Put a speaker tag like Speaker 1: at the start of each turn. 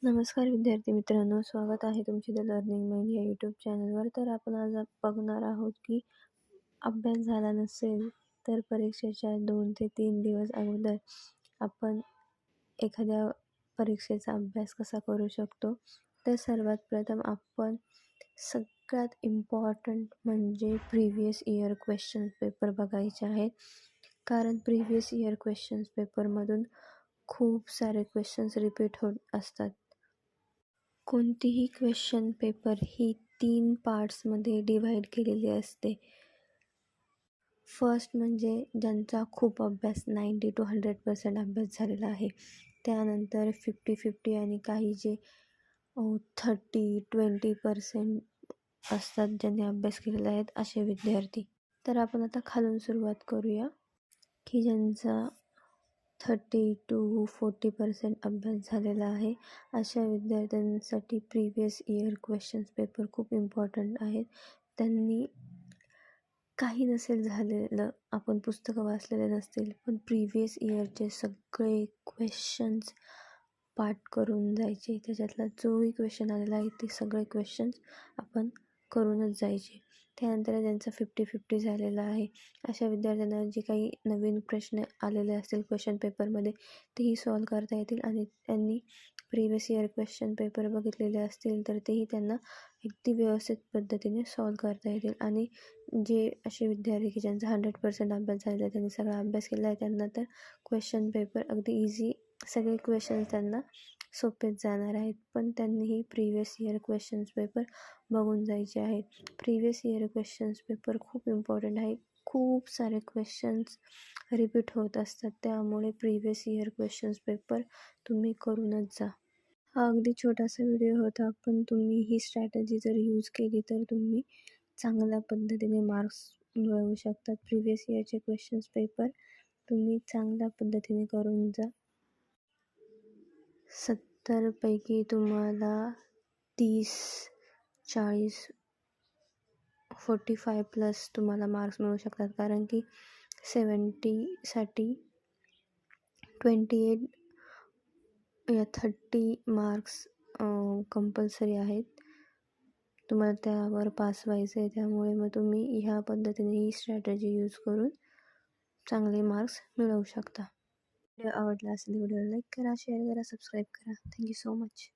Speaker 1: नमस्कार विद्यार्थी मित्रांनो, स्वागत आहे तुमचे द लर्निंग माइंड या यूट्यूब चॅनलवर. तर आपण आज बघणार आहोत की अभ्यास झाला नसेल तर परीक्षेच्या 2 ते 3 दिवस अगोदर आपण एखाद्या परीक्षेचा अभ्यास कसा करू शकतो. तर सर्वात प्रथम आपण सगळ्यात इम्पॉर्टंट म्हणजे प्रिव्हियस इयर क्वेश्चन पेपर बघायचे आहेत. कारण प्रिव्हियस इयर क्वेश्चन पेपरमधून खूप सारे क्वेश्चन्स रिपीट होत असतात. कोणतीही क्वेश्चन पेपर ही 3 पार्ट्समध्ये डिव्हाइड केलेली असते. फर्स्ट म्हणजे ज्यांचा खूप अभ्यास 90 to 100% अभ्यास झालेला आहे. त्यानंतर 50-50 आणि काही जे 30-20% असतात ज्यांनी अभ्यास केलेला आहे असे विद्यार्थी. तर आपण आता खालून सुरुवात करूया की ज्यांचा 30 to 40% अभ्यास झालेला आहे अशा विद्यार्थ्यांसाठी प्रिव्हियस इयर क्वेश्चन्स पेपर खूप इम्पॉर्टंट आहेत. त्यांनी काही नसेल झालेलं, आपण पुस्तकं वाचलेले नसतील, पण प्रिव्हियस इयरचे सगळे क्वेश्चन्स पाठ करून जायचे. त्याच्यातला जोही क्वेश्चन आलेला आहे ते सगळे क्वेश्चन्स आपण करूनच जायचे. त्यानंतर ज्यांचा 50-50 झालेला आहे अशा विद्यार्थ्यांना जे काही नवीन प्रश्न आलेले असतील क्वेश्चन पेपरमध्ये तेही सॉल्व करता येतील आणि त्यांनी प्रिव्हियस इयर क्वेश्चन पेपर बघितलेले असतील तर तेही त्यांना अगदी व्यवस्थित पद्धतीने सॉल्व करता येतील. आणि जे असे विद्यार्थी की ज्यांचा 100% अभ्यास झालेला आहे, त्यांनी सगळा अभ्यास केला आहे, त्यांना तर क्वेश्चन पेपर अगदी इझी, सगळे क्वेश्चन्स त्यांना सोपेच जाणार आहेत. पण त्यांनीही प्रिव्हियस इयर क्वेश्चन्स पेपर बघून जायचे आहेत. प्रिव्हियस इयर क्वेश्चन्स पेपर खूप इम्पॉर्टंट आहे. खूप सारे क्वेश्चन्स रिपीट होत असतात, त्यामुळे प्रिव्हियस इयर क्वेश्चन्स पेपर तुम्ही करूनच जा. हा अगदी छोटासा व्हिडिओ होता, पण तुम्ही ही स्ट्रॅटेजी जर यूज केली तर तुम्ही चांगल्या पद्धतीने मार्क्स मिळवू शकतात. प्रिव्हियस इयरचे क्वेश्चन्स पेपर तुम्ही चांगल्या पद्धतीने करून जा. 70 पैकी तुम्हाला 30-40 45+ तुम्हाला मार्क्स मिळू शकतात. कारण की 70साठी 28 या 30 मार्क्स कंपल्सरी आहेत. तुम्हाला त्यावर पास व्हायचं आहे, त्यामुळे मग तुम्ही ह्या पद्धतीने ही स्ट्रॅटेजी यूज करून चांगले मार्क्स मिळवू शकता. व्हिडिओ आवडला असेल व्हिडिओला लाईक करा, शेअर करा, सबस्क्राईब करा. Thank you so much.